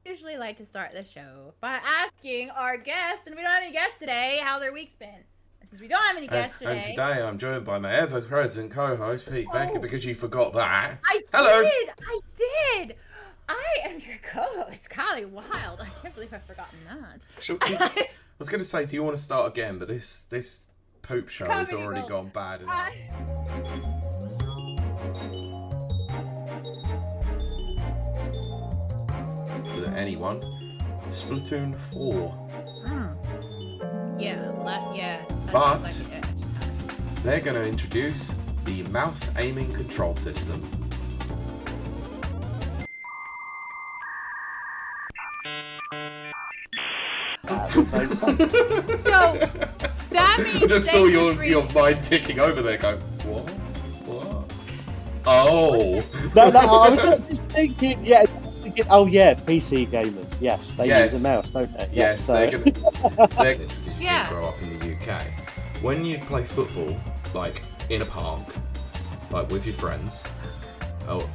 usually like to start the show by asking our guests, and we don't have any guests today, how their week's been. And since we don't have any guests And today, today I'm joined by my ever-present co-host, Pete Becker, oh, because you forgot that. I Hello! I did. I am your co-host, Kylie Wild. I can't believe I've forgotten that. I was going to say, do you want to start again? But this poop show has already gone bad enough. Anyone? Splatoon 4. Yeah. But they're going to introduce the mouse aiming control system. So that means I just saw your mind ticking over there going, what? Oh! No, I was just thinking, oh yeah, PC gamers, yes, they use a mouse, don't they? Yes, so. they're you grow up in the UK. When you play football, like in a park, like with your friends, or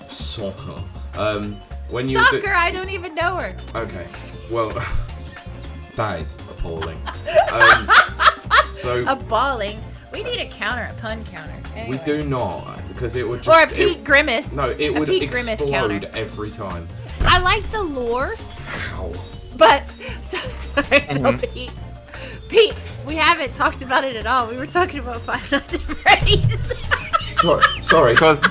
soccer, when you soccer, I don't even know her. Okay, well, that is appalling. So appalling. We need a pun counter. Anyway. We do not, because it would just... Or a Pete Grimace. No, it would explode counter. every time. I like the lore. How? But, so Pete, we haven't talked about it at all. We were talking about Five Nights at Freddy's. Sorry. Because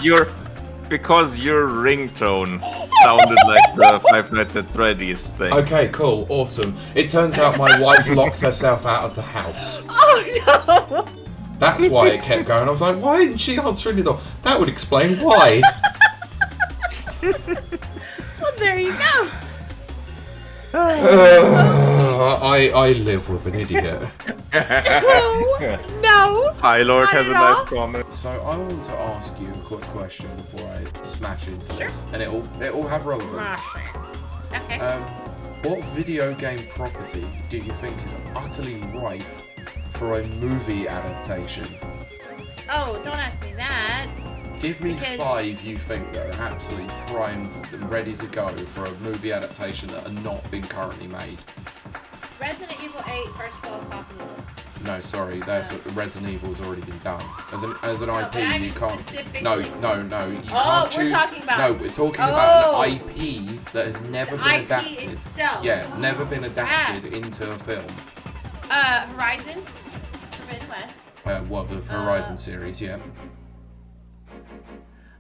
your ringtone sounded like the Five Nights at Freddy's thing. Okay, cool, awesome. It turns out my wife locked herself out of the house. Oh no! That's why it kept going. I was like, why isn't she answering the door? That would explain why. Well, there you go. I live with an idiot. No. Hi, Lord has a nice comment. So I want to ask you a quick question before I smash into this, and it'll have relevance. Okay. What video game property do you think is utterly ripe for a movie adaptation? Oh, don't ask me that. Give me 5 you think that are absolutely primed and ready to go for a movie adaptation that are not being currently made. Resident Evil 8 first of all top of the list. No, sorry, Resident Evil's already been done. As an IP, you can't. No, you can't choose. We're talking about. No, we're talking about an IP that has never been adapted. Itself. Yeah, never been adapted into a film. Horizon Forbidden West. The Horizon series, yeah.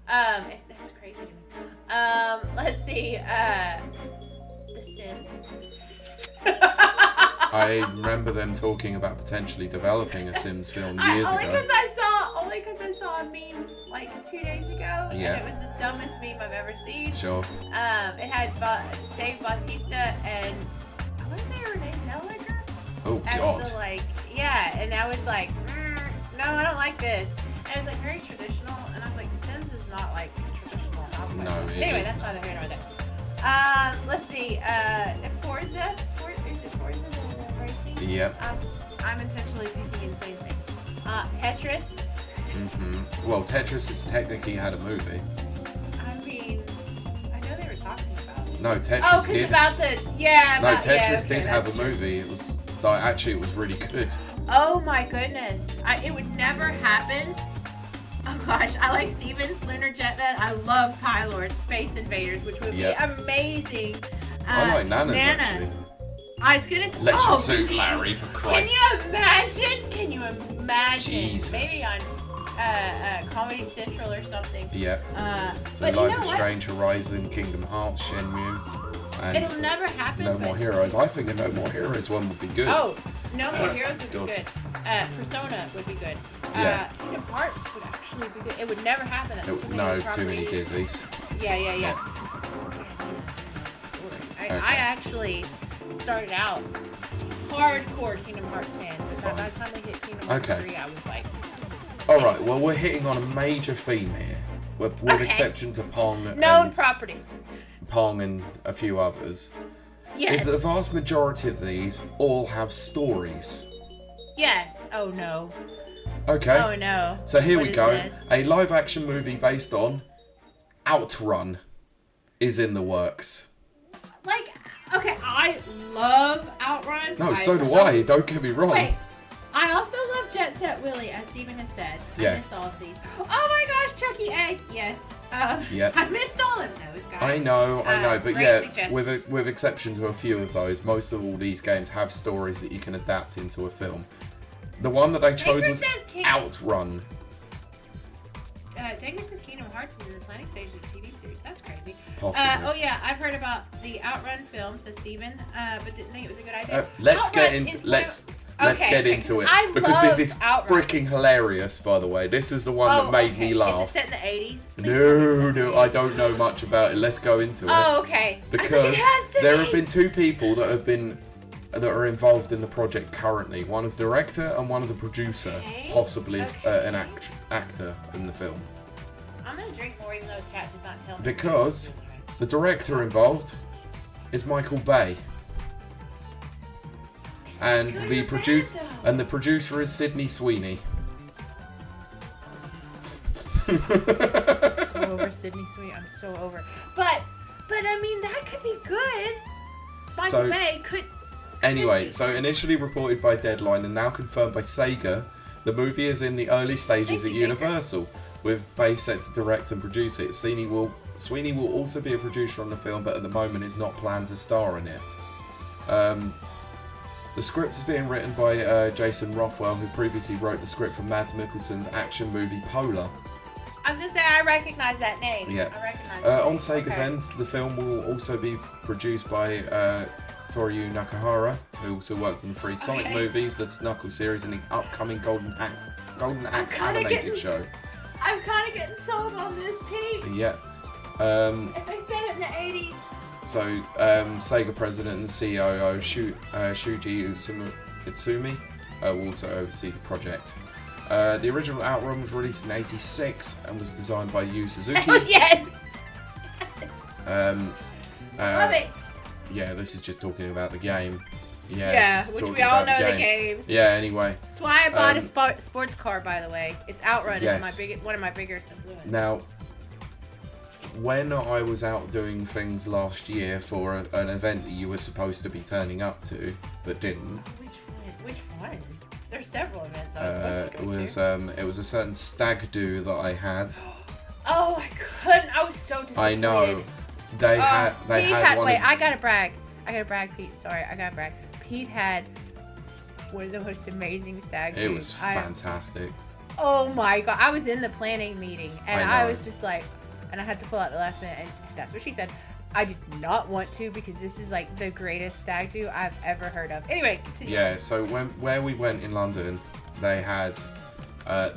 That's crazy to me. Let's see. The Sims. I remember them talking about potentially developing a Sims film years only ago. Only because I saw a meme like 2 days ago. Yeah. And it was the dumbest meme I've ever seen. Sure. It had Dave Bautista and I want to say Renee Zellweger. Oh God. And I was like, no, I don't like this. And it was like very traditional, and I was like, The Sims is not like traditional. No, anyway, that's neither here nor there. Let's see. Forza. Is it Forza the racing? Yep. I'm intentionally thinking insane things. Tetris. Mm-hmm. Well, Tetris has technically had a movie. I mean, I know they were talking about it. No, Tetris did. Tetris did have a movie. It was actually it was really good. Oh my goodness! It would never happen. Oh gosh, I like Steven's Lunar Jetman. I love Pylor's Space Invaders, which would be amazing. I like Nana's actually. I was gonna say. Electric Suit Larry, for Christ. Can you imagine? Jesus. Maybe on Comedy Central or something. Yep. But Life you know is what? Strange, Horizon, Kingdom Hearts, Shenmue. And It'll never happen. No More Heroes. I think the No More Heroes one would be good. Oh, No More Heroes would be good. Persona would be good. Kingdom Hearts would actually be good. It would never happen. That's too many Disneys. Yeah. I actually started out hardcore Kingdom Hearts fan, but by the time we hit Kingdom Hearts 3, I was like... Alright, well, we're hitting on a major theme here, with exception to Pong Known properties. Pong and a few others. Yes. Is that the vast majority of these all have stories. Yes. Oh no. Okay. Oh no. So here we go. This? A live action movie based on Outrun is in the works. Like, okay, I love Outrun. No, so do I. Don't get me wrong. Wait, I also love Jet Set Willy, as Steven has said. Yeah. I missed all of these. Oh my gosh, Chucky Egg. Yes. Yeah. I missed all of those, guys. I know, but great yeah, suggestions. with exception to a few of those, most of all these games have stories that you can adapt into a film. The one that I chose was Outrun. Danger says Kingdom Hearts is in the planning stage of the TV series. That's crazy. Possibly. Oh yeah, I've heard about the Outrun film, says Steven, but didn't think it was a good idea. Let's get into it I because this love is Outrun. freaking hilarious. By the way, this was the one that made me laugh. Is it set in the 80s? No, I don't know much about it. Let's go into it. Oh, okay. Because there have been two people that are involved in the project currently. One is director and one is a producer, possibly an actor in the film. I'm gonna drink more even though Cat did not tell me. Because the director involved is Michael Bay. And the producer is Sydney Sweeney. So over Sydney Sweeney. I'm so over. But I mean that could be good. Michael Bay could. Anyway, so initially reported by Deadline and now confirmed by Sega, the movie is in the early stages at Universal, with Bay set to direct and produce it. Sweeney will also be a producer on the film, but at the moment is not planned to star in it. The script is being written by Jason Rothwell, who previously wrote the script for Mads Mikkelsen's action movie Polar. I was gonna say I recognize that name. Yeah. I recognize that on name. Sega's end, the film will also be produced by Toru Nakahara, who also worked on the three Sonic movies, the Knuckles series, and the upcoming Golden Axe animated show. I'm kind of getting sold on this, Pete. Yeah. If they said it in the 80s. So, Sega president and COO Shuji Itsumi will also oversee the project. The original Outrun was released in '86 and was designed by Yu Suzuki. Oh, yes! Love it! Yeah, this is just talking about the game. Yeah, which we all know the game. Yeah, anyway. That's why I bought a sports car, by the way. It's Outrun. Yes. It's one of my biggest influences. Now, when I was out doing things last year for an event that you were supposed to be turning up to, but didn't. Which one? There's several events I was supposed to go to. It was a certain stag do that I had. Oh, I couldn't. I was so disappointed. I know. They had one. Wait, I gotta brag, Pete. Sorry, I gotta brag. Pete had one of the most amazing stag do's. It was fantastic. Oh my god, I was in the planning meeting and I was just like, and I had to pull out the last minute, and that's what she said. I did not want to because this is like the greatest stag do I've ever heard of. Anyway, continue. Yeah, so where we went in London, they had a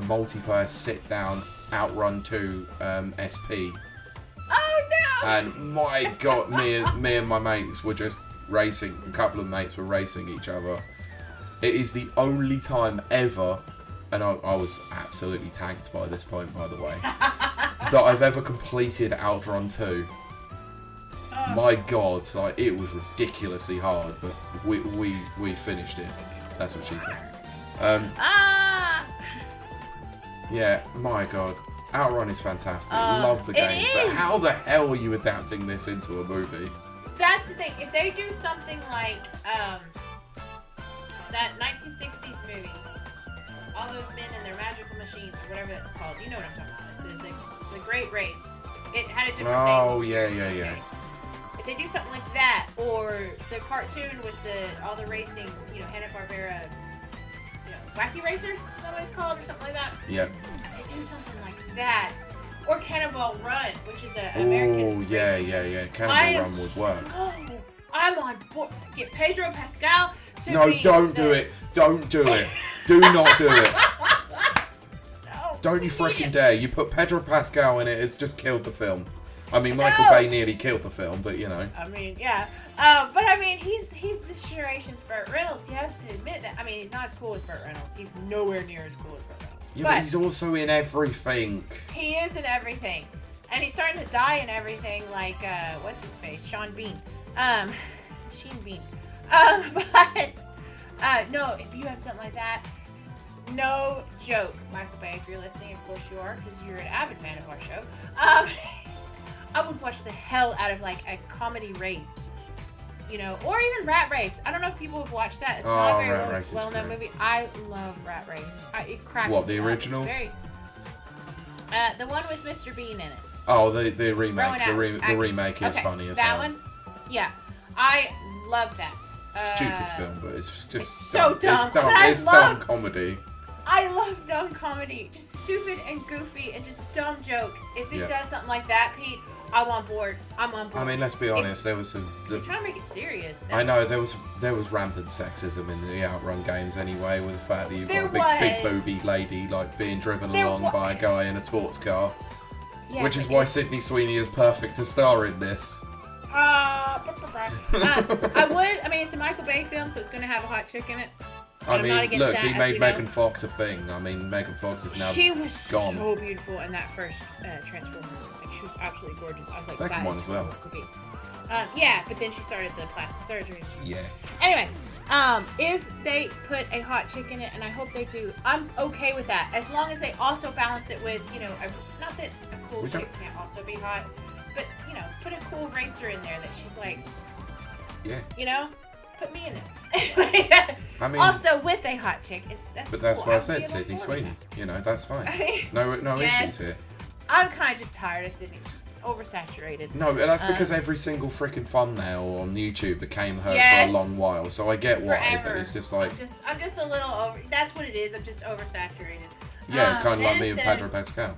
multiplayer sit down Outrun 2 SP. Oh no! And my god, me and my mates were just racing. A couple of mates were racing each other. It is the only time ever, and I was absolutely tanked by this point, by the way, that I've ever completed Outrun 2. My god, like, it was ridiculously hard, but we finished it. That's what she said. Yeah, my god. Outrun is fantastic. Love the game. But how the hell are you adapting this into a movie? That's the thing. If they do something like that 1960s movie, all those men and their magical machines, or whatever that's called, you know what I'm talking about. It's the Great Race. It had a different name. Oh, yeah. If they do something like that, or the cartoon with all the racing, Hanna-Barbera, Wacky Racers, is that what it's called, or something like that? Yeah. They do something like that. Or Cannonball Run, which is an American. Oh, yeah. Cannonball Run would work. I'm on board. Get Pedro Pascal to No, don't do it. Don't do it. Do not do it. No, don't you freaking dare. You put Pedro Pascal in it, it's just killed the film. I mean, Michael Bay nearly killed the film, but you know. I mean, yeah. But I mean, he's this generation's Burt Reynolds. You have to admit that. I mean, he's not as cool as Burt Reynolds. He's nowhere near as cool as Burt Reynolds. Yeah, but he's also in everything. He is in everything. And he's starting to die in everything, like, what's his face? Sean Bean. Sheen Bean. No, if you have something like that, no joke, Michael Bay, if you're listening, of course you are, because you're an avid fan of our show. I would watch the hell out of like a comedy race. You know, or even Rat Race. I don't know if people have watched that. It's not a very well-known movie. I love Rat Race. It cracks me What, the up. original? The one with Mr. Bean in it. Oh, the remake. The remake is funny as hell. That one? Yeah. I love that. Stupid film, but it's just so dumb. It's dumb comedy. I love dumb comedy. Just stupid and goofy and just dumb jokes. If it does something like that, Pete, I'm on board. I'm on board. I mean, let's be honest. There was some. You're trying to make it serious. I know there was rampant sexism in the Outrun games anyway, with the fact that you've got a big booby lady like being driven along by a guy in a sports car, which is why Sydney Sweeney is perfect to star in this. I mean, it's a Michael Bay film, so it's going to have a hot chick in it. I mean, look, he made Megan Fox a thing. I mean, Megan Fox is now gone. She was so beautiful in that first Transformers. Like, she was absolutely gorgeous. I was like, second one as well. To be. Yeah, but then she started the plastic surgery. Yeah. Anyway, if they put a hot chick in it, and I hope they do, I'm okay with that. As long as they also balance it with, you know, not that a cool chick can't also be hot, but, you know, put a cool racer in there that she's like, you know, put me in it. I mean, also with a hot chick, but that's why I said Sydney Sweeney. You know, that's fine. No issues here. I'm kind of just tired of Sydney. It's just oversaturated. No, but that's because every single freaking thumbnail on YouTube became her for a long while. So I get why, but it's just like I'm just a little over. That's what it is. I'm just oversaturated. Yeah, kind of like me and Pedro Pascal.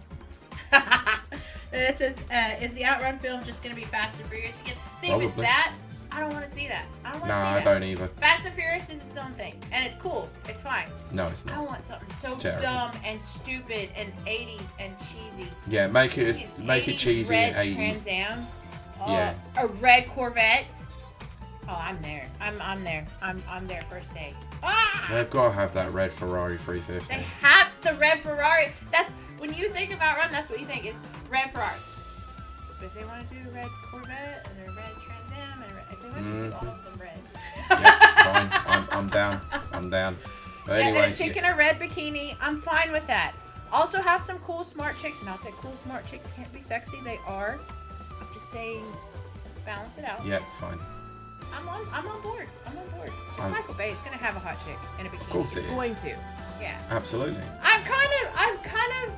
And it says, is the Outrun film just going to be Fast and Furious again? See, if it's that, I don't want to see that. I don't want to see that. No, I don't either. Fast and Furious is its own thing, and it's cool. It's fine. No, it's not. I want something so dumb and stupid and 80s and cheesy. Yeah, make it cheesy and 80s. Trans Am. Yeah. A red Corvette. Oh, I'm there. I'm there. I'm there first day. Ah! They've got to have that red Ferrari 350. They have the red Ferrari. That's when you think about Outrun. That's what you think is red Ferrari. But if they want to do a red Corvette and a red Trans Am, and if they want to just do all of them red. Yeah, fine. I'm down. I'm down. But anyway, and a chick in a red bikini. I'm fine with that. Also have some cool, smart chicks. Not that cool, smart chicks can't be sexy. They are. I'm just saying, let's balance it out. Yeah, fine. I'm on board. I'm on board. Michael Bay is gonna have a hot chick in a bikini. Of course it's going to. Yeah. Absolutely. I'm kind of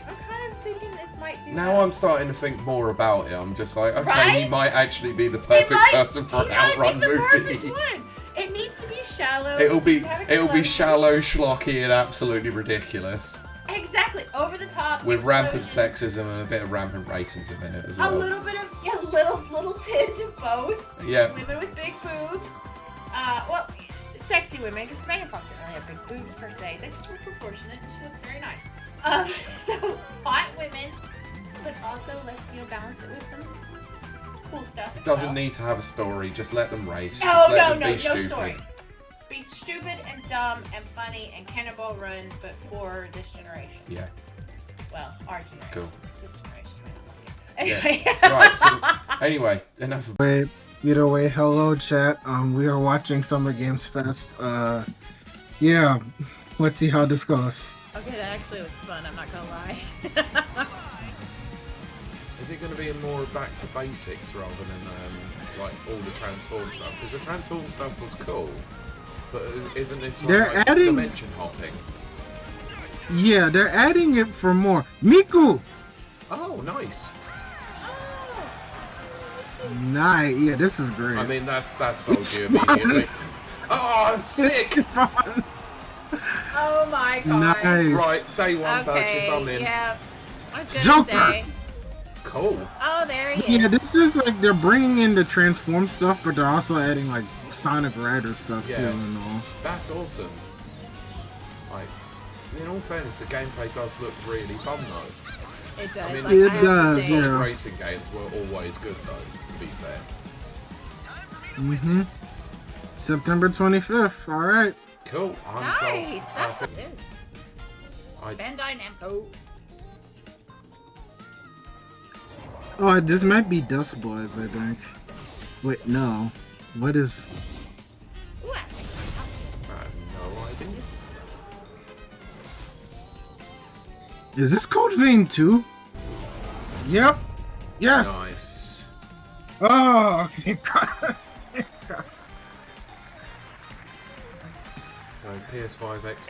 thinking this might do. Now I'm starting to think more about it. I'm just like, okay, right? he might actually be the perfect person for an Outrun movie. It needs to be shallow. It'll be shallow, schlocky, and absolutely ridiculous. Exactly, over the top. With rampant sexism and a bit of rampant racism in it as well. A little bit of little tinge of both. Yeah. Women with big boobs. Well, sexy women, because Megan Fox doesn't really have big boobs per se. They just were proportionate and she looked very nice. So hot women, but also let's balance it with some cool stuff. It doesn't need to have a story. Just let them race. No story. Be stupid and dumb and funny and Cannonball Run, but for this generation. Yeah. Well, our generation. Cool. This generation might not like it. Anyway. Yeah. Right. So, anyway, enough. Either way, hello chat. We are watching Summer Games Fest. Yeah. Let's see how this goes. Okay, that actually looks fun. I'm not gonna lie. Is it going to be more back to basics rather than like all the transform stuff? Because the transform stuff was cool. But isn't this like dimension hopping? Yeah, they're adding it for more. Miku! Oh, nice. Nice. Yeah, this is great. I mean, that's sold you immediately. Oh, sick! Oh my god. Nice. Right, day one purchase, I'm in. Yeah. Joker! Say. Cool. Oh, there he is. Yeah, this is like they're bringing in the transform stuff, but they're also adding like Sonic Rider stuff too and all. That's awesome. Like, in all fairness, the gameplay does look really fun though. It does. I mean, it does. Sonic racing games were always good though, to be fair. September 25th. All right. Cool. I'm nice. sold. That's what it is. Bandai Namco. Oh, this might be Dust Bloods, I think. Wait, no. What is... What? I have no idea. Is this Code Vein 2? Yep. Yes. Nice. Oh, thank God. So PS5 X.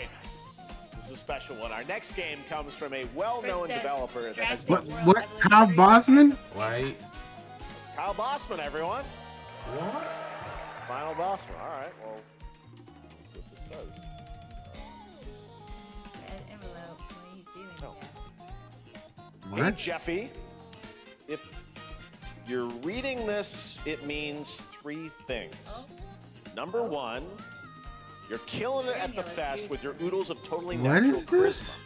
This is a special one. Our next game comes from a well-known developer that has What? Kyle Bosman? Wait. Kyle Bossman, everyone. What? Final Bossman. All right. Well, let's see what this says. Envelope. What are you doing? Oh. What? Hey, Jeffy. If you're reading this, it means 3 things. Number 1, you're killing it at the fest with your oodles of totally What natural is this? charisma.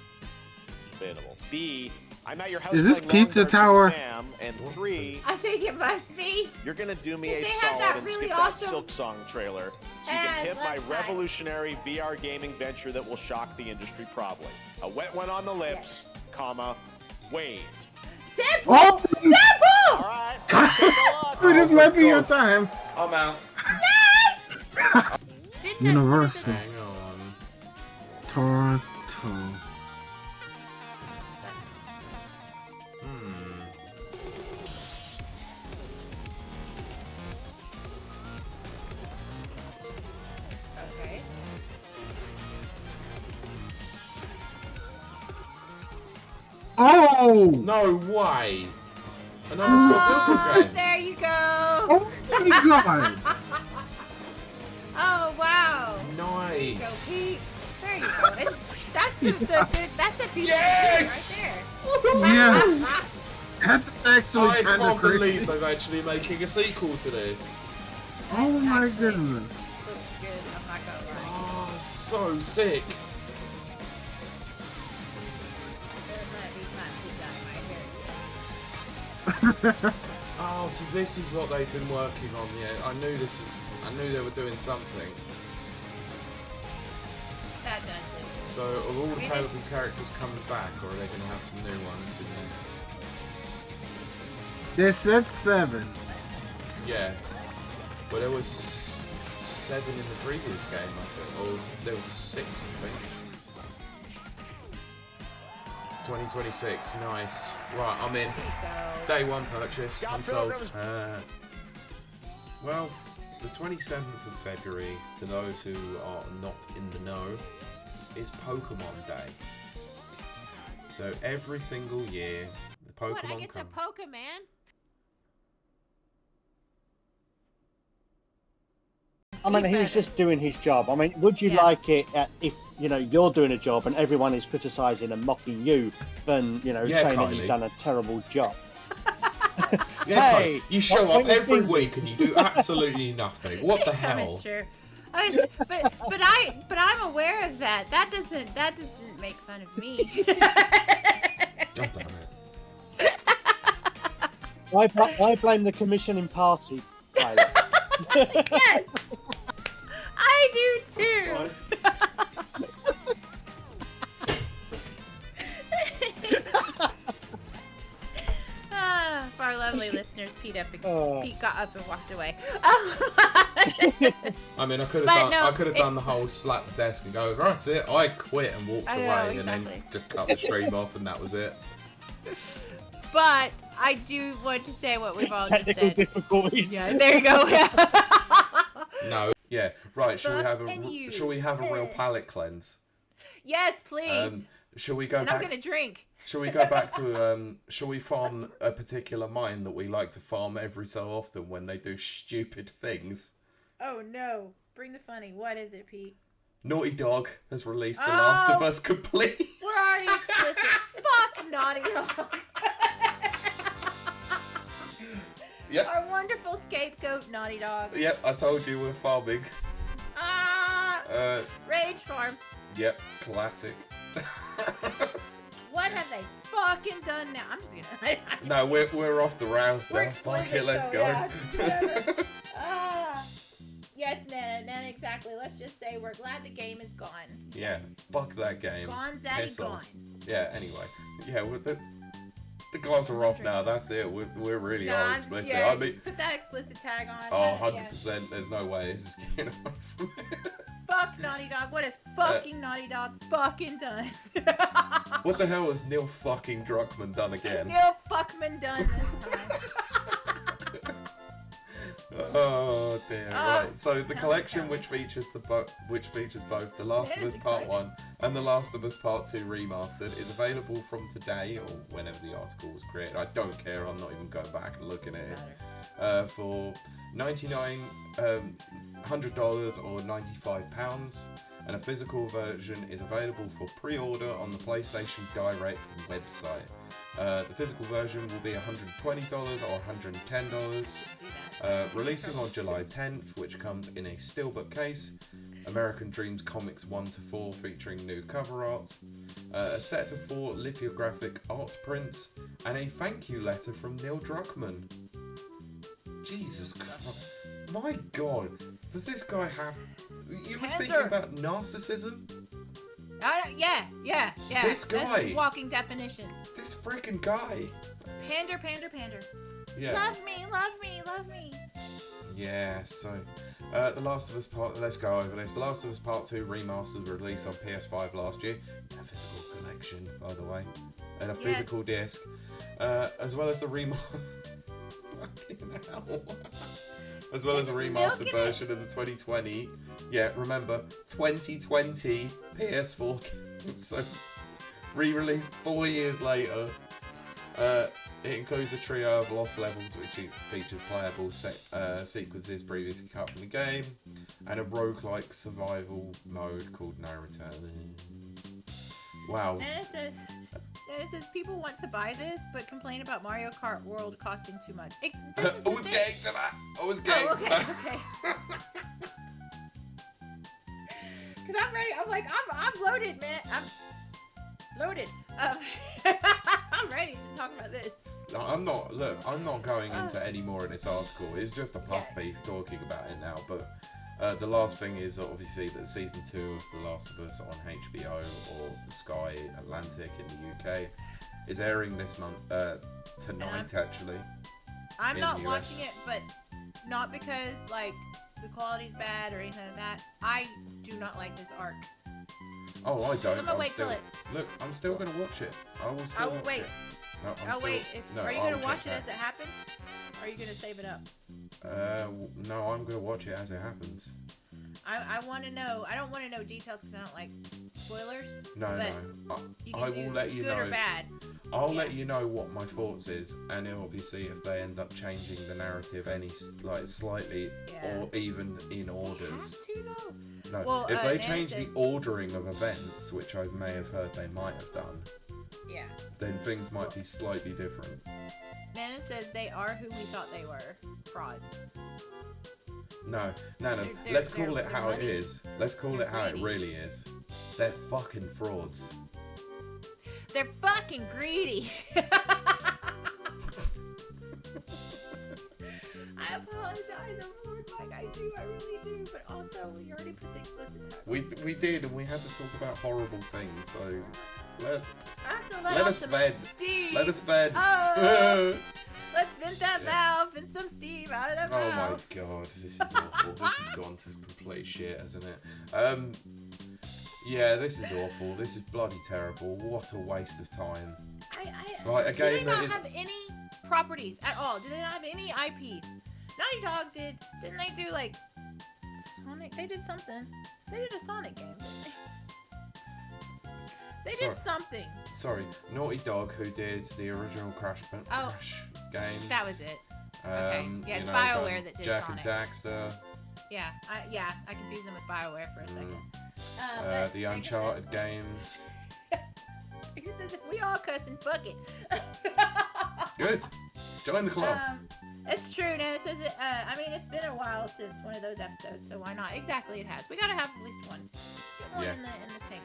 Debatable. B, I'm at your house Is this playing Long Pizza Darts with Tower? Sam. And 3, I think it must be. you're gonna do me a They have solid that and really skip awesome- that Silk Song trailer so you can hit my left side. revolutionary VR gaming venture that will shock the industry probably. A wet one on the lips, comma, wait. Deadpool! Oh! Deadpool! All right, let's take a look. We just Oh, might for be your God's- time. I'm out. Didn't Universal. Hang on. Toronto. Okay. Oh! No way. Another Scott Pilgrim game. There you go. Oh my God! Oh wow. Go Nice. Pete. There you go. And that's that's a piece Yes! of right there. Yes! That's actually I kind of can't crazy. believe they're actually making a sequel to this. Oh my Actually goodness. looks good. I'm not gonna lie. Oh, so sick. There might be time to dye my hair. Oh, so this is what they've been working on. Yeah, I knew this was. I knew they were doing something. That does it. So, are all the Pelican characters coming back, or are they going to have some new ones in there? They said 7. Yeah. Well, there was 7 in the previous game, I think. Or there was 6, I think. 2026, nice. Right, I'm in. Day 1 purchase. I'm sold. Well, the 27th of February, to those who are not in the know, is Pokemon Day. So every single year, the Pokemon What, I get to come. Pokemon? I mean, he was just doing his job. I mean, would you like it if, you know, you're doing a job and everyone is criticising and mocking you and, you know, Yeah, saying that Kylie. you've done a terrible job? Yeah, Hey, you show what up do you every think? week and you do absolutely nothing. What the That hell? is true. But I'm aware of that. That doesn't make fun of me. God damn it. I blame the commissioning party, Tyler. Yes, I do too. For our lovely listeners, Pete got up and walked away. I mean, I could But have done. no, I could have done the whole slap the desk and go, that's it. I quit and walked I know, away, and exactly. then just cut the stream off, and that was it. But I do want to say what we've all just Technical said. difficulties. Yeah, there you go. No. Yeah. Right. Shall we have Fucking you. Shall we have a real palate cleanse? Yes, please. Shall we go and back? I'm gonna drink. Shall we go back to shall we farm a particular mine that we like to farm every so often when they do stupid things? Oh no! Bring the funny. What is it, Pete? Naughty Dog has released The Last of Us complete. We're already explicit. Fuck Naughty Dog. Yep. Our wonderful scapegoat, Naughty Dog. Yep. I told you we're farming. Rage Farm. Yep. Classic. What have they fucking done now? I'm just gonna. No, we're off the rails We're now. Fuck explicit, it, let's so, go. yeah. Yes, Nana, exactly. Let's just say we're glad the game is gone. Yeah, fuck that game. Gone, zaddy, Piss off. gone. Yeah, anyway. Yeah, the gloves are off now, that's it. We're really are explicit. Yeah, I mean, just put that explicit tag on. oh, Yeah. 100%, there's no way this is getting off. Fuck Naughty Dog. What has fucking Naughty Dog fucking done? What the hell has Neil fucking Druckmann done again? Neil Fuckman done this time. Oh dear. Right. So the collection, which features both The Last of Us Part 1 and The Last of Us Part 2 Remastered, is available from today or whenever the article was created. I don't care. I'm not even going back and looking at it. For $100 or £95, and a physical version is available for pre-order on the PlayStation Direct website. The physical version will be $120 or $110. Releasing on July 10th, which comes in a steelbook case. American Dreams Comics 1-4 featuring new cover art. A set of 4 lithographic art prints, and a thank you letter from Neil Druckmann. Jesus Christ. My God. Does this guy have... You were speaking about narcissism? Yeah. This guy. That's walking definition. This freaking guy. Pander. Yeah. Love me. Yeah, so... The Last of Us Part... Let's go over this. The Last of Us Part 2 Remastered released on PS5 last year. A physical collection, by the way. And a physical disc. As well as the Fucking hell. As well as a remastered version of the 2020. Yeah, remember, 2020 PS4 game. So, re-released 4 years later. It includes a trio of lost levels which features playable sequences previously cut from the game, and a roguelike survival mode called No Return. Wow. And it says people want to buy this, but complain about Mario Kart World costing too much. I was getting to that. Okay. Because I'm ready. I'm like, I'm loaded, man. I'm loaded. I'm ready to talk about this. I'm not going into any more in this article. It's just a puff piece talking about it now. But the last thing is obviously that season 2 of The Last of Us on HBO or Sky Atlantic in the UK is airing this month, tonight actually. I'm not watching it, but not because like the quality's bad or anything like that. I do not like this arc. Oh, I don't. I'm gonna wait till it. Look, I'm still gonna watch it. I will still watch wait. it. No, I'll wait. Are you gonna watch it as it happens? Or are you gonna save it up? No, I'm gonna watch it as it happens. I want to know. I don't want to know details because I don't like spoilers. No. I will let you know. Good or bad. I'll let you know what my thoughts is, and then obviously if they end up changing the narrative any slightly or even in orders. No, Well, if they change the ordering of events, which I may have heard they might have done. Yeah. Then things might be slightly different. Nana says they are who we thought they were. Frauds. No. Let's call it how it is. Let's call it how it really is. They're fucking frauds. They're fucking greedy. I apologize, everyone. Like I do, I really do. But also, we already put the explicit tag. We did, and we had to talk about horrible things. So let us vent. Steam. Let us vent. Oh, let's vent that valve and some steam out of that Oh valve. my god, this is awful. This has gone to complete shit, hasn't it? Yeah, this is awful. This is bloody terrible. What a waste of time. Right, a game that is. Do they not have any properties at all? Do they not have any IPs? Naughty Dog did. Didn't they do like Sonic? They did something. They did a Sonic game, didn't they? They did something. Sorry, Naughty Dog, who did the original Crash game. That was it. Okay. Yeah, it's BioWare that did Jak Sonic. and Daxter. Yeah, I confused them with BioWare for a second. The Uncharted games. He says if we all cuss and fuck it. Good. Join the club. It's true. Now it says it. I mean, it's been a while since one of those episodes, so why not? Exactly, it has. We gotta have at least one. Get one in the tank.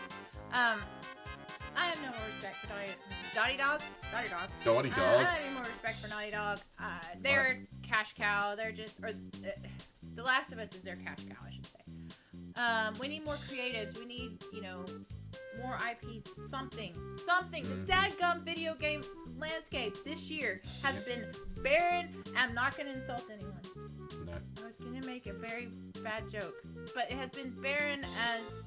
I have no more respect for Naughty Dog. I don't have any more respect for Naughty Dog. They're a cash cow. They're just, The Last of Us is their cash cow, I should say. We need more creatives. We need, more IPs. Something. The dadgum video game landscape this year has been barren. I'm not going to insult anyone. No. I was going to make a very bad joke. But it has been barren as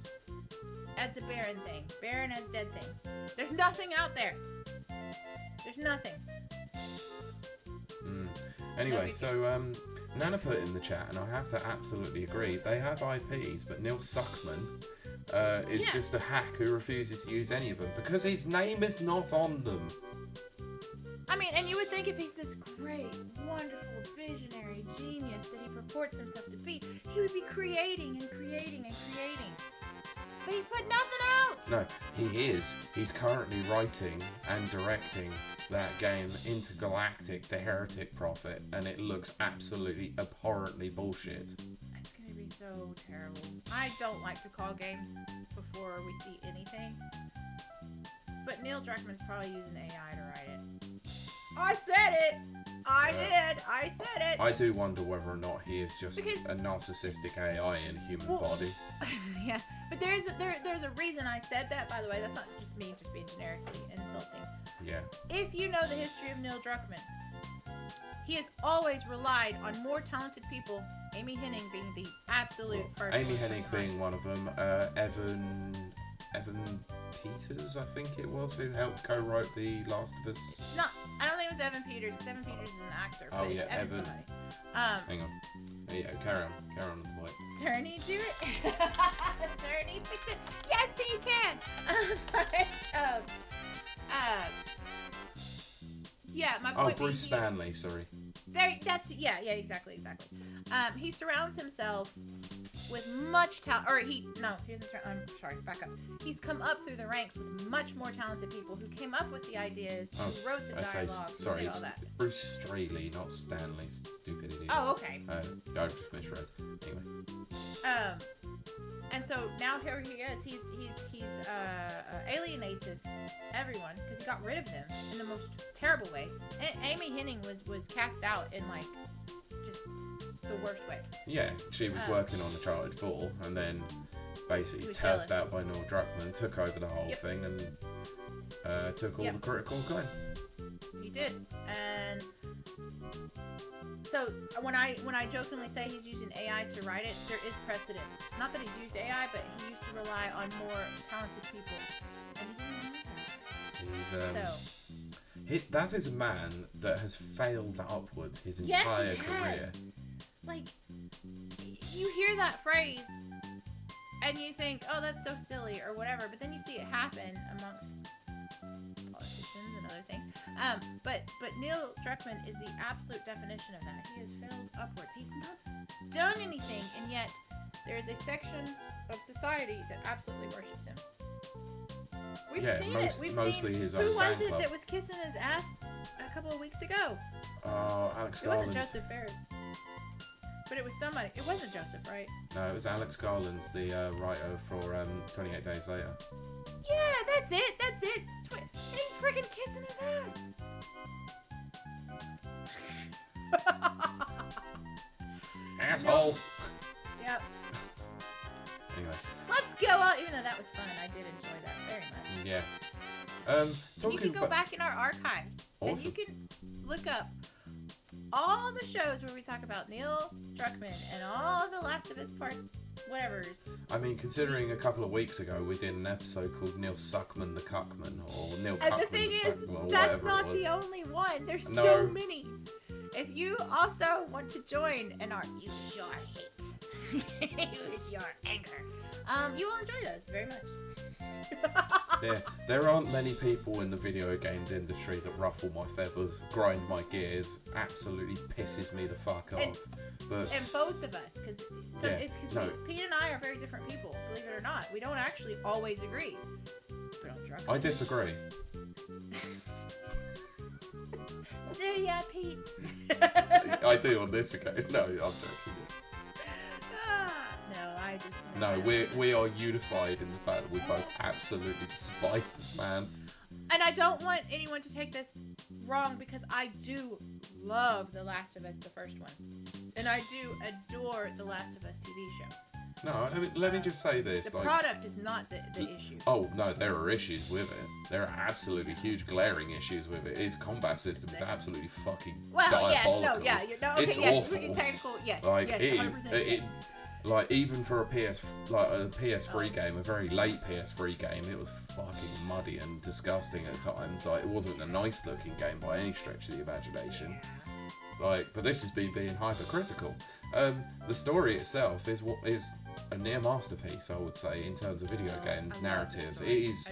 a barren thing. Barren as dead things. There's nothing out there. There's nothing. Anyway, so Nana put in the chat, and I have to absolutely agree, they have IPs, but Neil Suckman is just a hack who refuses to use any of them because his name is not on them. I mean, and you would think if he's this great, wonderful, visionary genius that he purports himself to be, he would be creating and creating and creating. But he's put nothing out! No, he is. He's currently writing and directing that game, Intergalactic, the Heretic Prophet, and it looks absolutely abhorrently bullshit. It's gonna be so terrible. I don't like to call games before we see anything. But Neil Druckmann's probably using AI to write it. I said it! I said it! I do wonder whether or not he is just a narcissistic AI in a human body. Yeah, but there's a reason I said that, by the way. That's not just me just being generically insulting. Yeah. If you know the history of Neil Druckmann, he has always relied on more talented people, Amy Hennig being the absolute first. Amy Hennig being one of them, Evan Peters, I think it was, who helped co-write The Last of Us. No, I don't think it was Evan Peters, because Evan Peters is an actor. Oh yeah, Evan. Hang on. Yeah, carry on with the point. Cerny, do it. Cerny, fix it. Yes, he can. Yeah, my point. Oh, Bruce Stanley, sorry. Exactly. He surrounds himself with much talent, I'm sorry, back up. He's come up through the ranks with much more talented people who came up with the ideas, who wrote the dialogue, who did all that. Bruce Straley, not Stanley, stupid idiot. Oh, okay. I just misread. Anyway. And so now here he is. He's alienated everyone because he got rid of them in the most terrible way. Amy Hennig was cast out in like just the worst way. Yeah, she was working on Uncharted 4 and then basically turfed out by Neil Druckmann, took over the whole thing and took all the critical acclaim. He did. And so when I jokingly say he's using AI to write it, there is precedent. Not that he's used AI, but he used to rely on more talented people. And he didn't use that. That is a man that has failed upwards his entire career. Like, you hear that phrase and you think, oh, that's so silly or whatever, but then you see it happen amongst politicians and other things. But Neil Druckmann is the absolute definition of that. He has failed upwards. He's not done anything, and yet there is a section of society that absolutely worships him. We've seen it. Mostly his own Who was fan it club. that was kissing his ass a couple of weeks ago? Alex Garland. It wasn't Joseph Fares. But it was somebody. It wasn't Joseph, right? No, it was Alex Garland, the writer for 28 Days Later. Yeah, that's it. He's freaking kissing his ass. Asshole. Yep. Anyway. Let's go out. Even though that was fun, I did enjoy that very much. Yeah. You can go back in our archives and you can look up all the shows where we talk about Neil Druckmann and all the Last of Us part whatevers. I mean, considering a couple of weeks ago we did an episode called Neil Suckman the Cuckman, or Neil Cuckman the thing is, Suckman, or that's whatever not the only one. There's No. so many. If you also want to join in our use your hate, use your anger, you will enjoy those very much. There aren't many people in the video games industry that ruffle my feathers, grind my gears, absolutely pisses me the fuck off. And both of us, because Pete and I are very different people, believe it or not. We don't actually always agree. But on drugs. I disagree. Do ya, Pete? I do on this occasion. No, I'm joking. No, we are unified in the fact that we both absolutely despise this man. And I don't want anyone to take this wrong because I do love The Last of Us, the first one. And I do adore The Last of Us TV show. No, let me just say this. The product is not the issue. Oh, no, there are issues with it. There are absolutely huge glaring issues with it. Its combat system is absolutely fucking diabolical. It's awful. Technical, yes. Like, yes, like, even for a PS3 game, a very late PS3 game, it was fucking muddy and disgusting at times. Like, it wasn't a nice looking game by any stretch of the imagination. but this is me being hypercritical. The story itself is what is a near masterpiece, I would say, in terms of video game narratives. It is.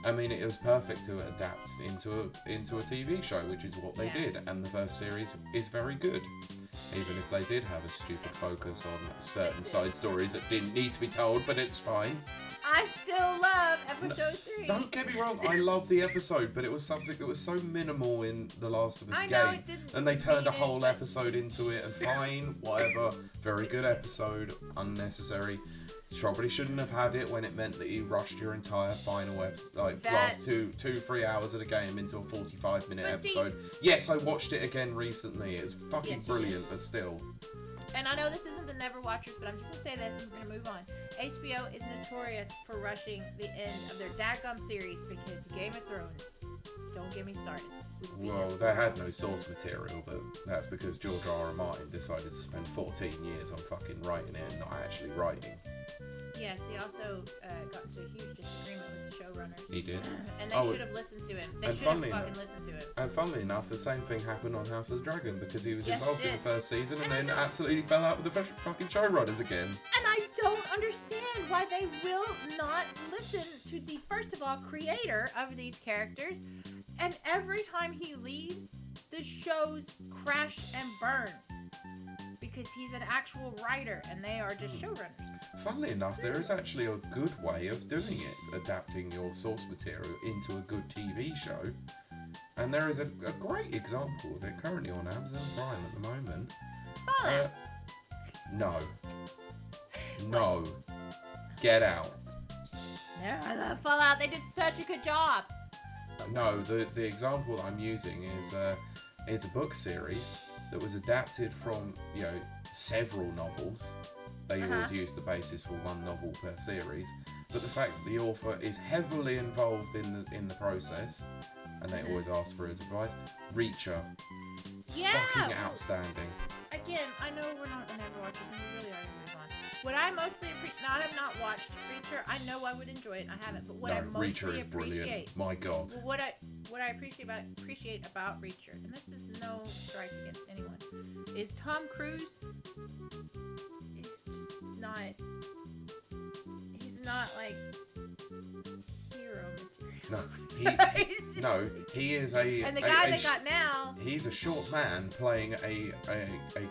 I mean, it was perfect to adapt into a TV show, which is what they did, and the first series is very good. Even if they did have a stupid focus on certain side stories that didn't need to be told, but it's fine. I still love episode 3. Don't get me wrong, I love the episode, but it was something that was so minimal in The Last of Us I know, game. it didn't And they turned a need whole it. episode into it, and fine, whatever. Very good episode, unnecessary. Probably shouldn't have had it when it meant that you rushed your entire final episode, last 3 hours of the game into a 45-minute episode. Yes, I watched it again recently. It's fucking brilliant, but still. And I know this isn't the Never Watchers, but I'm just going to say this and we're going to move on. HBO is notorious for rushing the end of their daggum series because Game of Thrones, don't get me started. Well, they had no source material, but that's because George R.R. Martin decided to spend 14 years on fucking writing it and not actually writing. Yes, he also got into a huge disagreement with the showrunners. He did. And they should have listened to him. They should have fucking listened to him. And funnily enough, the same thing happened on House of the Dragon because he was involved in the first season and then absolutely fell out with the fucking showrunners again. And I don't understand why they will not listen to the, first of all, creator of these characters. And every time he leaves, the shows crash and burn. Because he's an actual writer and they are just showrunners. Funnily enough, there is actually a good way of doing it, adapting your source material into a good TV show. And there is a great example of it currently on Amazon Prime at the moment. No. No. Get Out. No, I love Fallout. They did such a good job. No, the example that I'm using is a book series that was adapted from, several novels. They always use the basis for one novel per series, but the fact that the author is heavily involved in the process, and they always ask for his advice. Reacher, fucking outstanding. Again, I know we're not the Never Watchers, and we really are going to move on. What I mostly appreciate, I have not watched Reacher. I know I would enjoy it. I haven't, but what I mostly Reacher is brilliant. My God. What I appreciate about Reacher, and this is no strike against anyone, is Tom Cruise. He's not like hero material. He is a. And the guy they got now. He's a short man playing a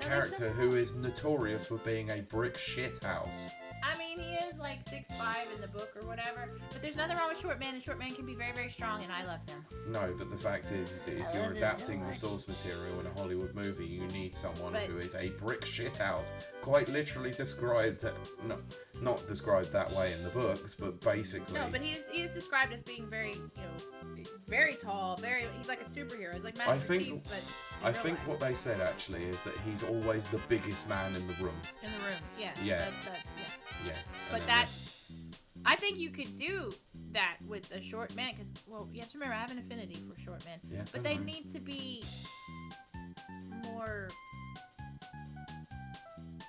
character who is notorious for being a brick shithouse. I mean, he is like 6'5" in the book or whatever, but there's nothing wrong with short men, and short men can be very, very strong, and I love them. No, but the fact is that if you're adapting the source material in a Hollywood movie, you need someone who is a brick shithouse. Quite literally described, not described that way in the books, but basically. No, but he is described as being very, very tall, he's like a superhero. He's like Master Chief, but I think what they said actually is that he's always the biggest man in the room. In the room, yeah. Yeah. Yeah. But I think you could do that with a short man, because, well, you have to remember, I have an affinity for short men. Yes, but they need to be more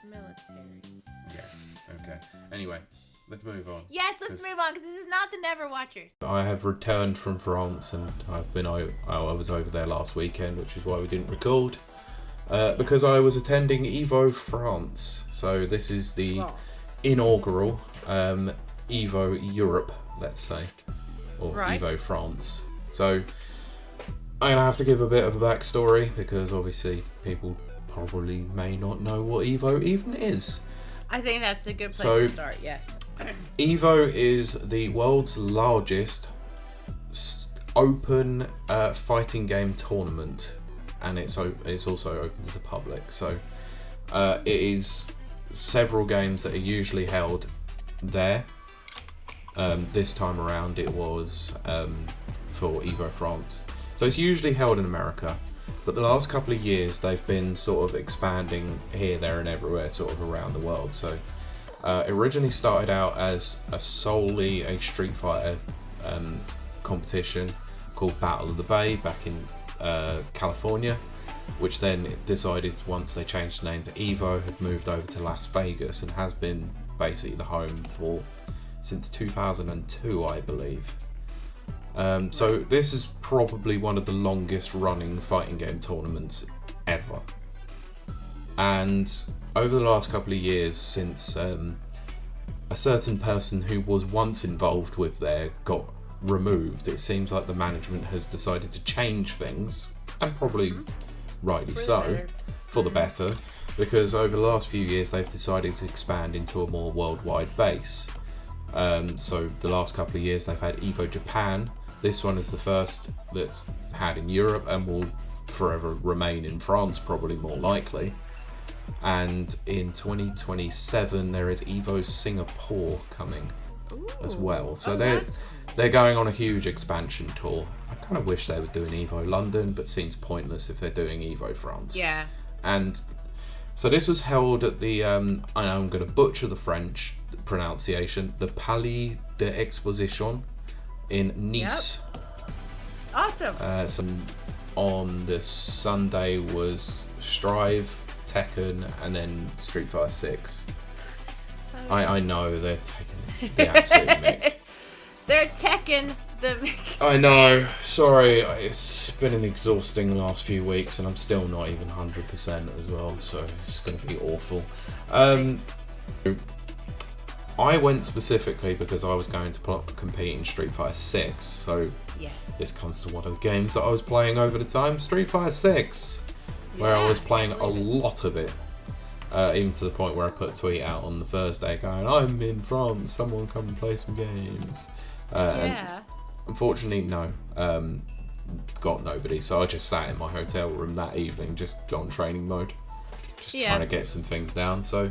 military. Yeah, okay. Anyway, let's move on. Yes, let's move on, because this is not the Never Watchers. I have returned from France, and I was over there last weekend, which is why we didn't record. Because I was attending Evo France. So this is the inaugural Evo Europe, let's say, or Evo France. So I'm gonna have to give a bit of a backstory because obviously people probably may not know what Evo even is. I think that's a good place to start. Yes. Evo is the world's largest open fighting game tournament, and it's also open to the public. So it is several games that are usually held there. This time around it was for Evo France. So it's usually held in America, but the last couple of years they've been sort of expanding here, there and everywhere, sort of around the world. So it originally started out as solely a Street Fighter competition called Battle of the Bay back in California, which then decided, once they changed the name to Evo, had moved over to Las Vegas and has been basically the home for since 2002, I believe. So this is probably one of the longest running fighting game tournaments ever. And over the last couple of years, since a certain person who was once involved with there got removed, it seems like the management has decided to change things, and probably rightly so, for the better, because over the last few years they've decided to expand into a more worldwide base. So the last couple of years they've had Evo Japan. This one is the first that's had in Europe and will forever remain in France, probably more likely. And in 2027 there is Evo Singapore coming as well. So they're going on a huge expansion tour. I kind of wish they were doing Evo London, but seems pointless if they're doing Evo France. Yeah. And so this was held at the, I'm going to butcher the French pronunciation, the Palais d'Exposition in Nice. Yep. Awesome. So on the Sunday was Strive, Tekken, and then Street Fighter 6. I know they're taking the absolute mick. They're Tekken the mick. I know. Sorry, it's been an exhausting last few weeks, and I'm still not even 100% as well. So it's going to be awful. I went specifically because I was going to compete in Street Fighter 6. So this comes to one of the games that I was playing over the time, Street Fighter 6. Where I was playing a lot of it, even to the point where I put a tweet out on the Thursday going, I'm in France, someone come and play some games. And unfortunately, no, got nobody, so I just sat in my hotel room that evening, just on training mode, just trying to get some things down. So,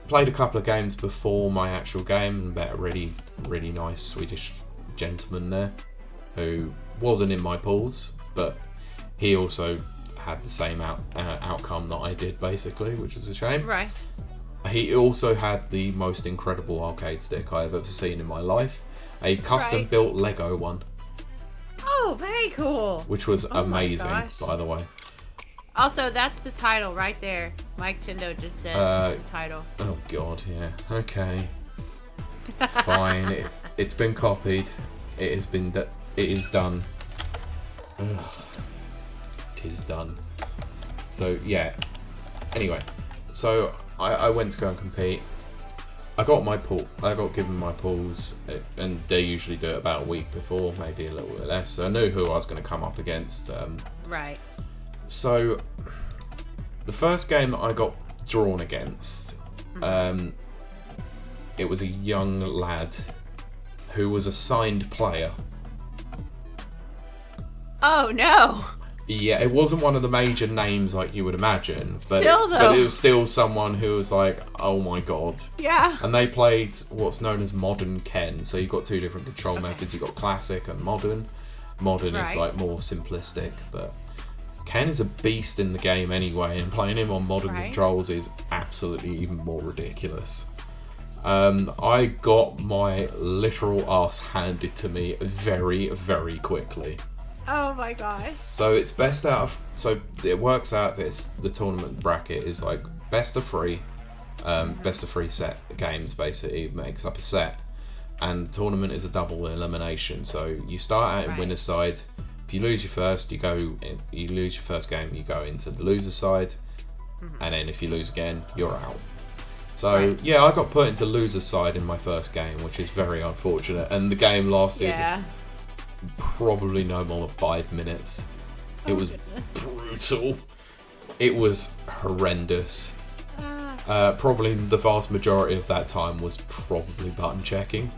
played a couple of games before my actual game, and met a really, really nice Swedish gentleman there, who wasn't in my pools, but he also had the same outcome that I did, basically, which is a shame. Right. He also had the most incredible arcade stick I've ever seen in my life. A custom-built Lego one. Oh, very cool. Which was amazing, by the way. Also, that's the title right there. Mike Tindo just said the title. Oh, God, yeah. Okay. Fine. It's been copied. It is done. Ugh. Is done. So yeah, anyway, so I went to go and compete. I got given my pools, and they usually do it about a week before, maybe a little bit less, so I knew who I was going to come up against. Right. So the first game that I got drawn against, it was a young lad who was a signed player. Oh no. Yeah, it wasn't one of the major names like you would imagine, but but it was still someone who was like, oh my god. Yeah. And they played what's known as modern Ken, so you've got two different control methods. You've got classic and modern. Modern is like more simplistic, but Ken is a beast in the game anyway, and playing him on modern controls is absolutely even more ridiculous. I got my literal ass handed to me very, very quickly. Oh my gosh. So it's so it works out, it's the tournament bracket is like best of three set games, basically makes up a set, and the tournament is a double elimination. So you start out in winner's side. If you lose your first, you lose your first game, you go into the loser's side, and then if you lose again, you're out. So yeah, I got put into loser's side in my first game, which is very unfortunate, and the game lasted probably no more than 5 minutes. It was brutal. It was horrendous. Probably the vast majority of that time was probably button checking.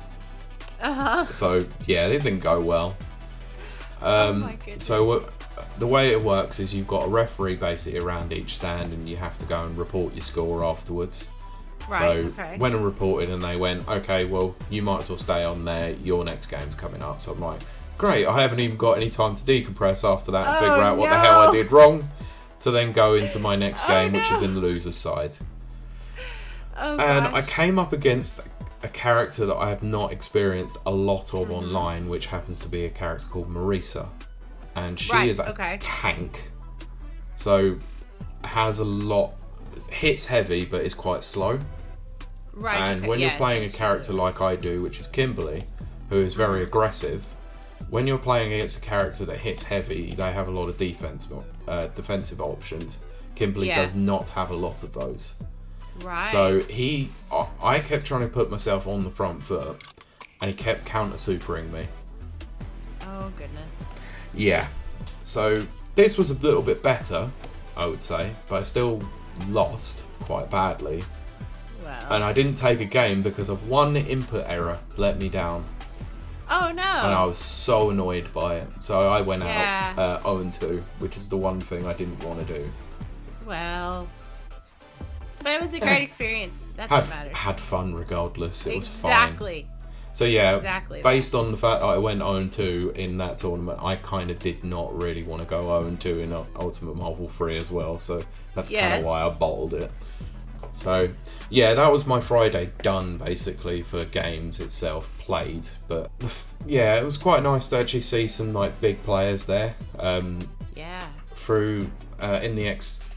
So yeah, it didn't go well. So the way it works is you've got a referee basically around each stand, and you have to go and report your score afterwards. When I reported, and they went, okay, well, you might as well stay on there, your next game's coming up. So I'm like, great, I haven't even got any time to decompress after that and figure out what the hell I did wrong, to then go into my next game, which is in the loser's side. And I came up against a character that I have not experienced a lot of online, which happens to be a character called Marisa. And she is a tank. So has a lot, hits heavy, but is quite slow. And when you're playing a character like I do, which is Kimberly, who is very aggressive, when you're playing against a character that hits heavy, they have a lot of defense defensive options. Kimberly does not have a lot of those. Right. So I kept trying to put myself on the front foot, and he kept counter-supering me. Oh, goodness. Yeah. So this was a little bit better, I would say, but I still lost quite badly. Well. And I didn't take a game because of one input error let me down. Oh, no. And I was so annoyed by it. So I went Yeah. out 0-2, which is the one thing I didn't want to do. Well. But it was a great experience. That's what matters. Had fun regardless. It was fine. Exactly. So yeah, Exactly based on the fact that I went 0-2 in that tournament, I kind of did not really want to go 0-2 in Ultimate Marvel 3 as well. So that's kind of why I bottled it. So yeah, that was my Friday done basically for games itself played. But yeah, it was quite nice to actually see some like big players there. Through in the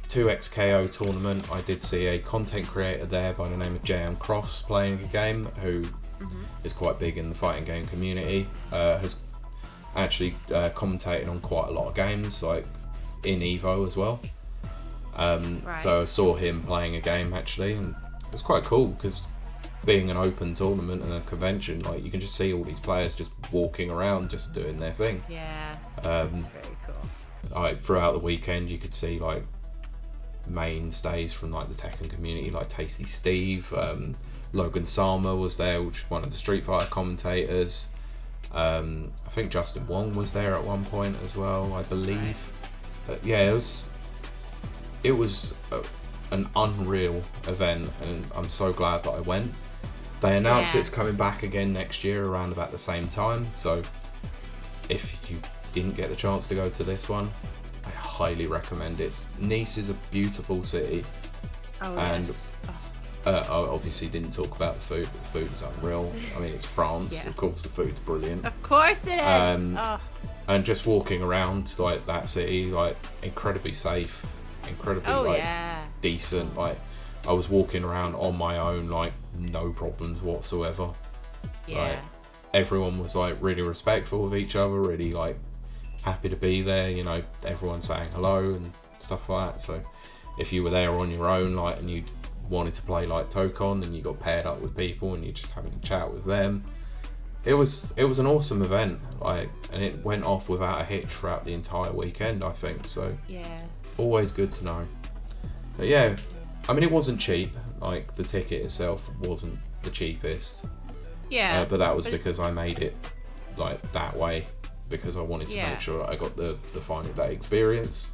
2XKO tournament, I did see a content creator there by the name of JM Cross playing a game, who is quite big in the fighting game community. Has actually commentated on quite a lot of games, like in Evo as well. So I saw him playing a game actually, and it was quite cool because being an open tournament and a convention, like you can just see all these players just walking around, just doing their thing. Yeah, that's very cool. Like throughout the weekend, you could see like mainstays from like the Tekken community, like Tasty Steve, Logan Sama was there, which is one of the Street Fighter commentators. I think Justin Wong was there at one point as well, I believe. But yeah, it was an unreal event, and I'm so glad that I went. They announced it's coming back again next year around about the same time, so if you didn't get the chance to go to this one, I highly recommend it. Nice is a beautiful city, and I obviously didn't talk about the food. The food is unreal. I mean, it's France, of course the food's brilliant. Of course it is. And just walking around like that city, like incredibly safe, incredibly decent. Like I was walking around on my own, like no problems whatsoever. Like everyone was like really respectful of each other, really like happy to be there, you know, everyone saying hello and stuff like that. So if you were there on your own, like, and you wanted to play like Tokon, and you got paired up with people and you're just having a chat with them, it was an awesome event, like, and it went off without a hitch throughout the entire weekend, I think. So always good to know. But yeah, I mean, it wasn't cheap, like the ticket itself wasn't the cheapest, but that was because I made it like that way, because I wanted to make sure that I got the final day experience.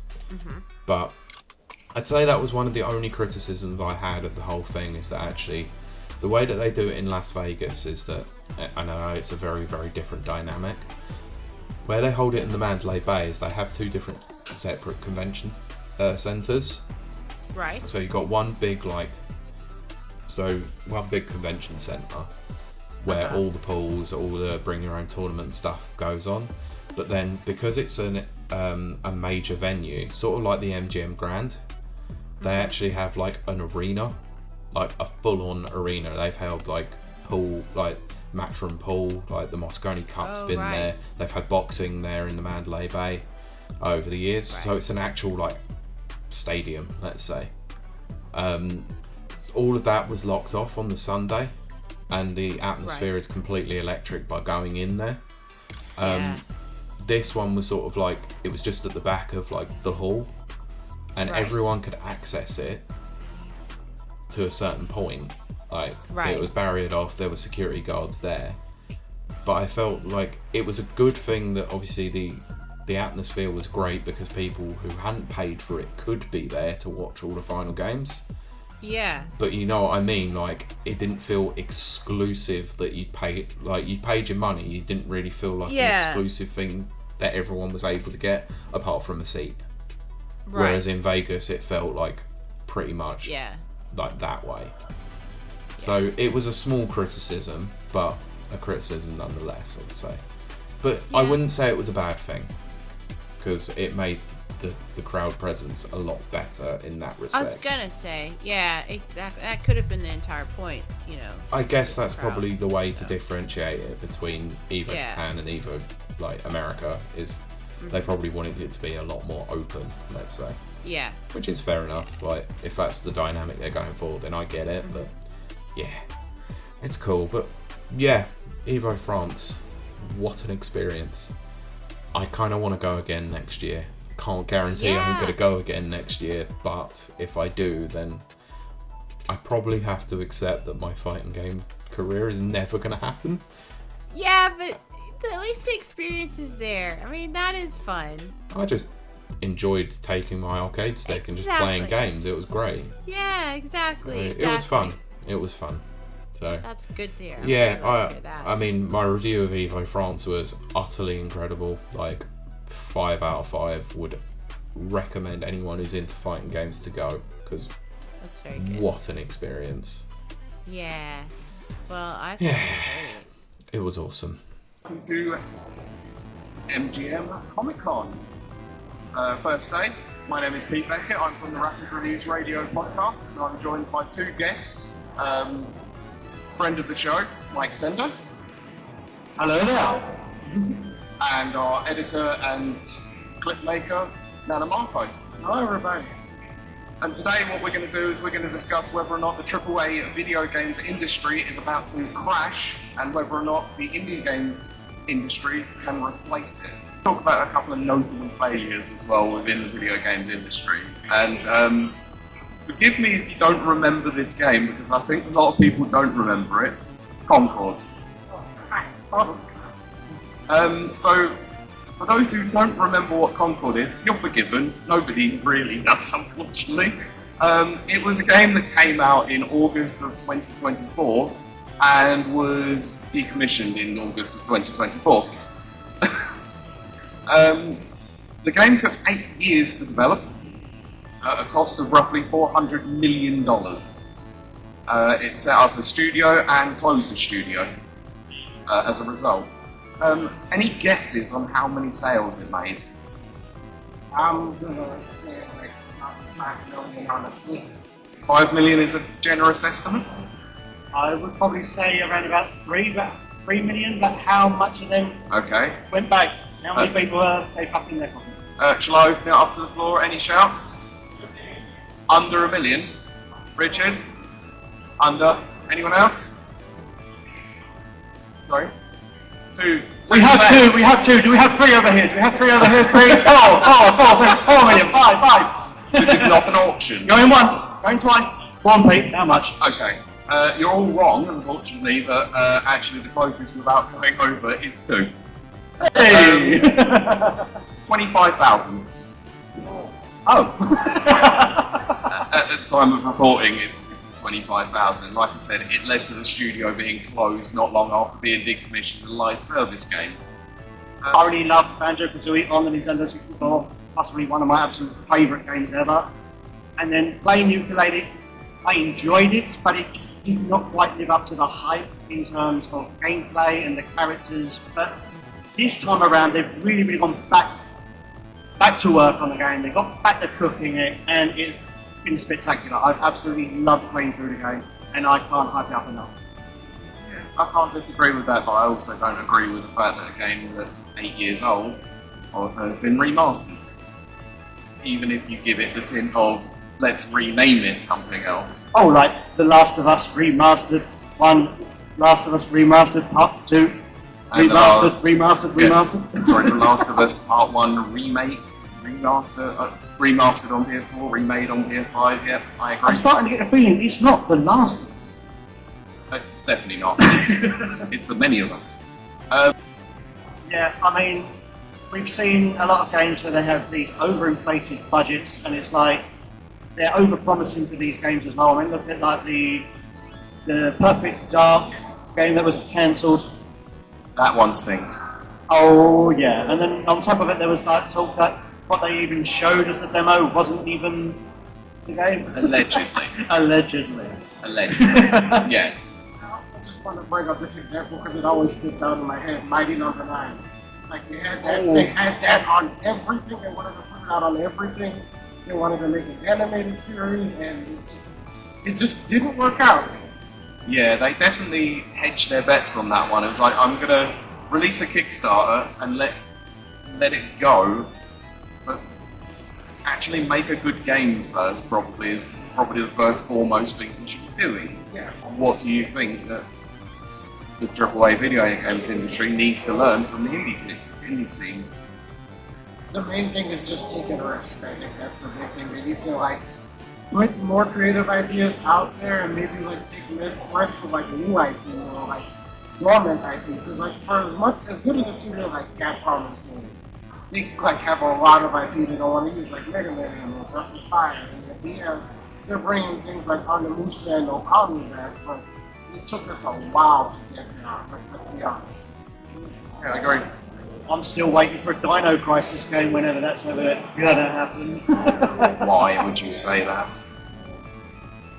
But I'd say that was one of the only criticisms I had of the whole thing, is that actually the way that they do it in Las Vegas is that, I know it's a very, very different dynamic. Where they hold it in the Mandalay Bay is they have two different separate convention centres. Right. So you've got one big convention centre where all the pools, all the bring your own tournament stuff goes on. But then because it's a major venue, sort of like the MGM Grand, they actually have like an arena, like a full-on arena. They've held like pool, like Matchroom pool, like the Moscone Cup's been there. They've had boxing there in the Mandalay Bay over the years. So it's an actual like stadium, let's say. All of that was locked off on the Sunday, and the atmosphere is completely electric by going in there. This one was sort of like, it was just at the back of like the hall, and everyone could access it to a certain point. Like it was barriered off, there were security guards there, but I felt like it was a good thing that obviously the atmosphere was great, because people who hadn't paid for it could be there to watch all the final games. But you know what I mean, like it didn't feel exclusive that you paid your money. You didn't really feel like an exclusive thing that everyone was able to get apart from a seat. Whereas in Vegas it felt like pretty much like that way. So it was a small criticism, but a criticism nonetheless, I'd say. But I wouldn't say it was a bad thing, because it made the crowd presence a lot better in that respect. I was gonna say, exactly. That could have been the entire point, you know. I guess that's probably the way to differentiate it between Evo Japan and Evo like America, is They probably wanted it to be a lot more open, let's say. Yeah. Which is fair enough. Like, if that's the dynamic they're going for, then I get it. But yeah, it's cool. But yeah, Evo France, what an experience. I kind of want to go again next year. Can't guarantee I'm going to go again next year, but if I do, then I probably have to accept that my fighting game career is never going to happen. Yeah, but at least the experience is there. I mean, that is fun. I just enjoyed taking my arcade stick and just playing games. It was great. Yeah, exactly. It was fun. It was fun. So that's good to hear. Yeah, I mean, my review of Evo France was utterly incredible. Like, 5 out of 5. Would recommend anyone who's into fighting games to go, because that's very good. What an experience. Yeah. Well, I think it was awesome. Welcome to MGM Comic Con. First day. My name is Pete Beckett. I'm from the Rapid Reviews Radio podcast, and I'm joined by 2 guests. Friend of the show, Mike Tender. Hello there. And our editor and clip maker, Nana Marfo. Hello, everybody. And today what we're going to do is we're going to discuss whether or not the AAA video games industry is about to crash, and whether or not the indie games industry can replace it. Talk about a couple of notable failures as well within the video games industry. And forgive me if you don't remember this game, because I think a lot of people don't remember it. Concord. So, for those who don't remember what Concord is, you're forgiven. Nobody really does, unfortunately. It was a game that came out in August of 2024 and was decommissioned in August of 2024. The game took 8 years to develop, at a cost of roughly $400 million. It set up a studio and closed the studio as a result. Any guesses on how many sales it made? I'm gonna say like 5 million, honestly. 5 million is a generous estimate. I would probably say around about 3 million, but how much of them went back? How many people they packed in their coffins? Shall I open it up to the floor? Any shouts? Under $1 million. Richard? Under? Anyone else? Sorry? 2. We have two. Do we have 3 over here? Do we have 3 over here? 3, 4 million, 5. This is not an auction. Going once, going twice. 1, Pete, how much? Okay. You're all wrong, unfortunately, but actually the closest without going over is 2. Hey! 25,000. At the time of reporting, it's 25,000. Like I said, it led to the studio being closed not long after being decommissioned as a live service game. I really love Banjo-Kazooie on the Nintendo 64. Possibly one of my absolute favourite games ever. And then playing ukulele, I enjoyed it, but it just did not quite live up to the hype in terms of gameplay and the characters. But this time around, they've really gone back to work on the game. They got back to cooking it, and it's been spectacular. I've absolutely loved playing through the game, and I can't hype it up enough. I can't disagree with that, but I also don't agree with the fact that a game that's 8 years old has been remastered. Even if you give it the tint of, let's rename it something else. Oh, like The Last of Us Remastered 1, Last of Us Remastered Part 2, remastered. Sorry, The Last of Us Part 1 remake, remastered on PS4, remade on PS5, yep, I agree. I'm starting to get the feeling it's not The Last of Us. It's definitely not. It's the many of us. Yeah, I mean, we've seen a lot of games where they have these overinflated budgets, and it's like they're over-promising for these games as well. I mean, look at like the Perfect Dark game that was cancelled. That one stings. Oh yeah, and then on top of it, there was like talk that what they even showed as a demo wasn't even the game. Allegedly. Allegedly. Yeah. I also just want to bring up this example because it always sticks out in my head. Mighty Number 9. Like they had that on everything. They wanted to put it out on everything. They wanted to make an animated series, and it just didn't work out. Yeah, they definitely hedged their bets on that one. It was like, I'm gonna release a Kickstarter and let let it go, but actually make a good game first. Probably is probably the first foremost thing you should be doing. Yes. What do you think that the AAA video games industry needs to learn from the indie scenes? The main thing is just taking risks. I think that's the big thing. They need to like put more creative ideas out there and maybe like take risks with like new IP or like dormant IP. Because like for as good as a studio like Capcom is doing, they like have a lot of IP they don't want to use, like Mega Man or Breath of Fire. And they're bringing things like Onimusha and Okami back, but it took us a while to get there. Let's be honest. Yeah, I agree. I'm still waiting for a Dino Crisis game whenever that's ever gonna happen. Why would you say that?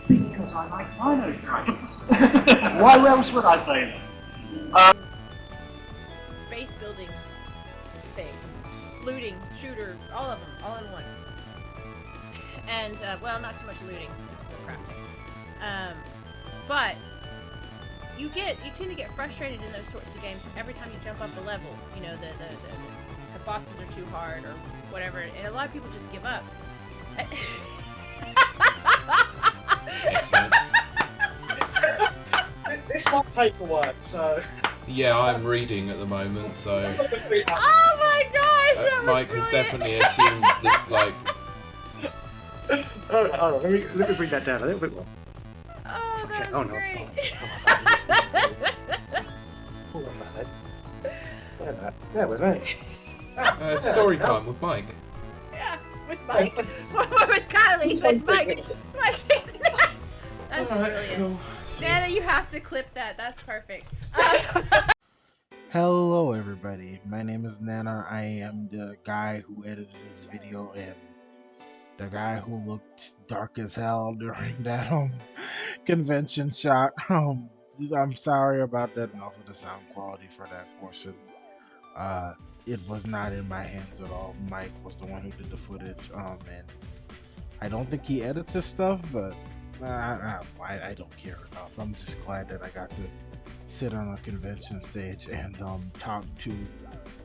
Because I like Dino Crisis. Why else would I say that? Base building thing. Looting, shooter, all of them, all in one. And, well, not so much looting, it's more crafting. But you tend to get frustrated in those sorts of games every time you jump up a level. You know, the bosses are too hard or whatever, and a lot of people just give up. Excellent. This might take a while, so... Yeah, I'm reading at the moment, so... Oh my gosh, that was Mike has definitely assumed that, like... Hold on, let me bring that down a little bit more. Oh, that Okay, was no. great. Hold on, man. There was me. Story time with Mike. Yeah, with Mike. With Kylie, with Mike. That's Alright, brilliant. cool. So- Nana, you have to clip that. That's perfect. Hello everybody, my name is Nana. I am the guy who edited this video and the guy who looked dark as hell during that convention shot. I'm sorry about that, and also the sound quality for that portion. It was not in my hands at all. Mike was the one who did the footage, and I don't think he edits his stuff, but I don't care enough. I'm just glad that I got to sit on a convention stage and talk to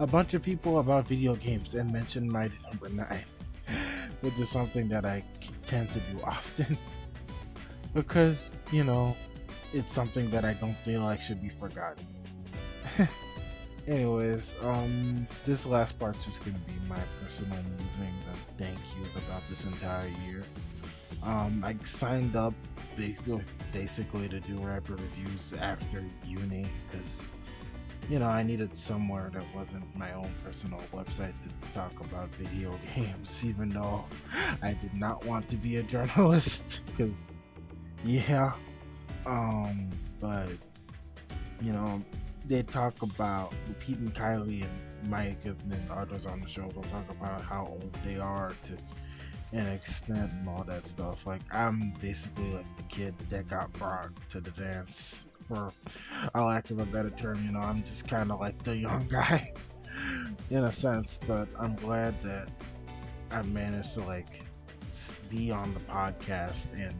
a bunch of people about video games and mention Mighty Number 9, which is something that I tend to do often because, you know, it's something that I don't feel like should be forgotten. Anyways, this last part's just gonna be my personal musings and thank yous about this entire year. I signed up basically to do rapid reviews after uni because, you know, I needed somewhere that wasn't my own personal website to talk about video games, even though I did not want to be a journalist because, yeah, but, you know, they talk about Pete and Kiley and Mike and then others on the show. They'll talk about how old they are to an extent and all that stuff. Like, I'm basically like the kid that got brought to the dance, for a lack of a better term. You know, I'm just kind of like the young guy in a sense, but I'm glad that I managed to like be on the podcast and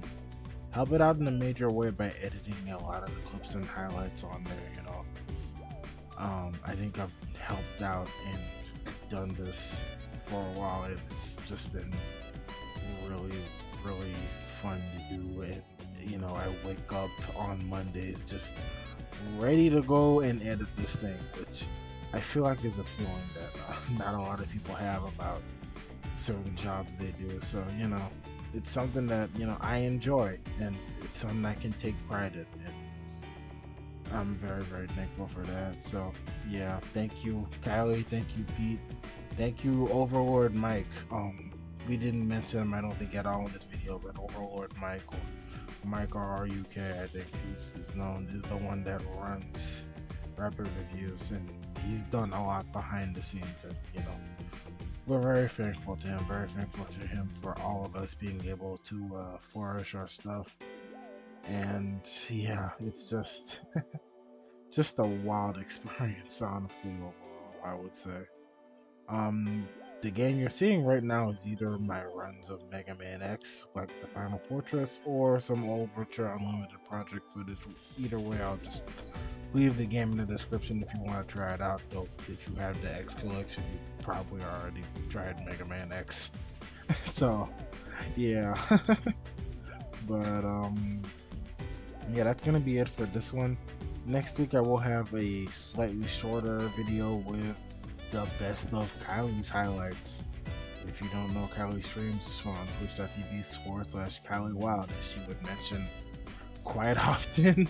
help it out in a major way by editing a lot of the clips and highlights on there, you know. I think I've helped out and done this for a while, and it's just been really fun to do. And, you know, I wake up on Mondays just ready to go and edit this thing, which I feel like is a feeling that not a lot of people have about certain jobs they do. So, you know, it's something that, you know, I enjoy, and it's something I can take pride in, and I'm very thankful for that. So yeah, thank you Kylie, thank you Pete, thank you Overlord Mike. We didn't mention him, I don't think, at all in this video, but Overlord Mike, or Mike RUK, I think is known, is the one that runs Rapid Reviews, and he's done a lot behind the scenes, and, you know, we're very thankful to him for all of us being able to flourish our stuff. And yeah, it's just just a wild experience, honestly, overall, I would say. the game you're seeing right now is either my runs of Mega Man X, like the Final Fortress, or some old Ultra Unlimited project footage. Either way, I'll just leave the game in the description if you want to try it out. Though, if you have the X collection, you probably already tried Mega Man X. So, yeah. But, yeah, that's gonna be it for this one. Next week, I will have a slightly shorter video with the best of Kylie's highlights. If you don't know, Kylie streams on twitch.tv/Kylie Wild, as she would mention quite often.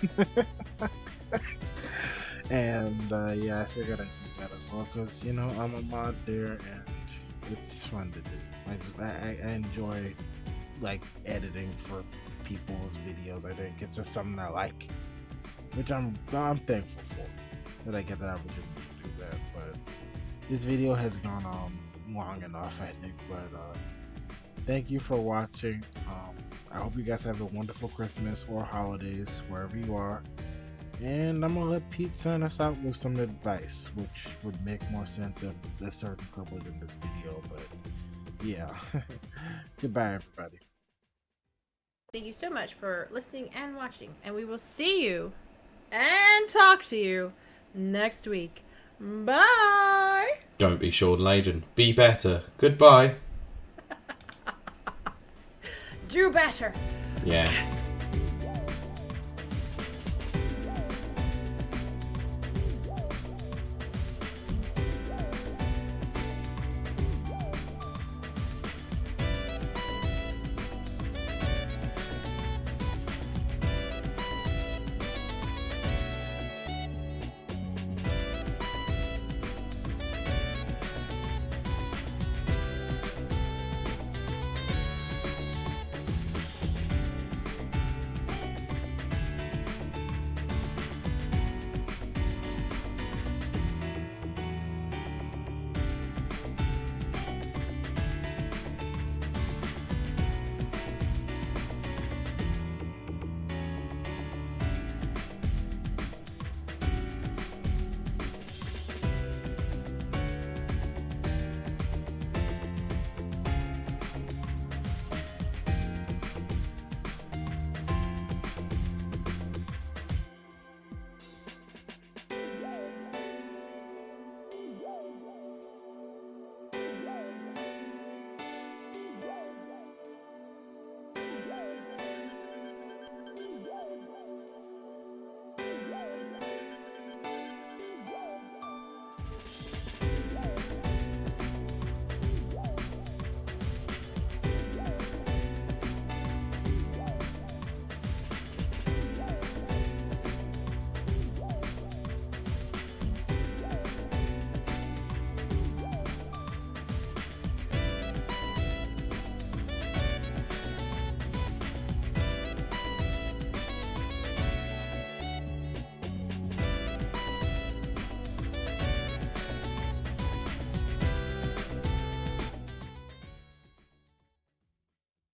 And yeah, I figured I'd do that as well because, you know, I'm a mod there and it's fun to do. I enjoy like editing for people's videos. I think it's just something I like, which I'm thankful for that I get the opportunity to do that. But this video has gone on long enough, I think. But thank you for watching. I hope you guys have a wonderful Christmas or holidays wherever you are. And I'm gonna let Pete send us out with some advice, which would make more sense if there's certain clip was in this video. But yeah, goodbye, everybody. Thank you so much for listening and watching, and we will see you and talk to you next week. Bye! Don't be Sean Layden. Be better. Goodbye. Do better. Yeah.